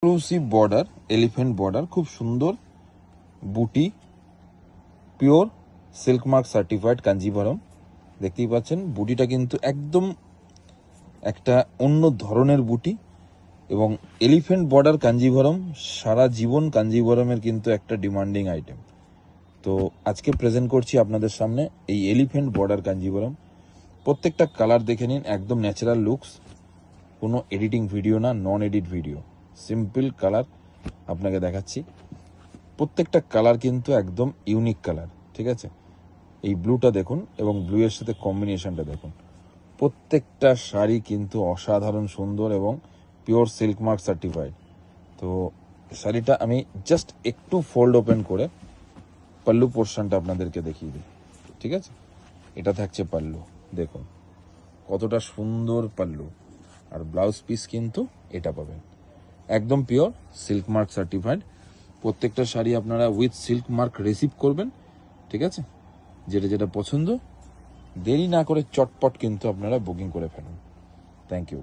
Exclusive border, elephant border, খুব সুন্দর বুটি, pure silk mark certified Kanjivaram. দেখতেই পাচ্ছেন বুটিটা কিন্তু একদম একটা অন্য ধরনের বুটি এবং এলিফ্যান্ট বর্ডার কাঞ্জিভারম সারা জীবন কাঞ্জিভারমের কিন্তু একটা ডিমান্ডিং আইটেম। তো আজকে প্রেজেন্ট করছি আপনাদের সামনে এই এলিফ্যান্ট বর্ডার কাঞ্জিভারম। প্রত্যেকটা কালার দেখে নিন, একদম ন্যাচারাল লুকস, কোনো এডিটিং ভিডিও না, নন এডিট ভিডিও, সিম্পল কালার আপনাকে দেখাচ্ছি। প্রত্যেকটা কালার কিন্তু একদম ইউনিক কালার, ঠিক আছে। এই ব্লুটা দেখুন এবং ব্লু এর সাথে কম্বিনেশনটা দেখুন। প্রত্যেকটা শাড়ি কিন্তু অসাধারণ সুন্দর এবং পিওর সিল্ক মার্ক সার্টিফাইড। তো শাড়িটা আমি জাস্ট একটু ফোল্ড ওপেন করে পাল্লু পোর্শনটা আপনাদেরকে দেখিয়ে দিই, ঠিক আছে। এটা থাকছে পাল্লু, দেখুন কতটা সুন্দর পাল্লু, আর ব্লাউজ পিস কিন্তু এটা পাবেন একদম পিওর সিল্ক মার্ক সার্টিফাইড। প্রত্যেকটা শাড়ি আপনারা উইথ সিল্ক মার্ক রিসিভ করবেন, ঠিক আছে। যেটা যেটা পছন্দ দেরি না করে চটপট কিন্তু আপনারা বুকিং করে ফেলুন। Thank you.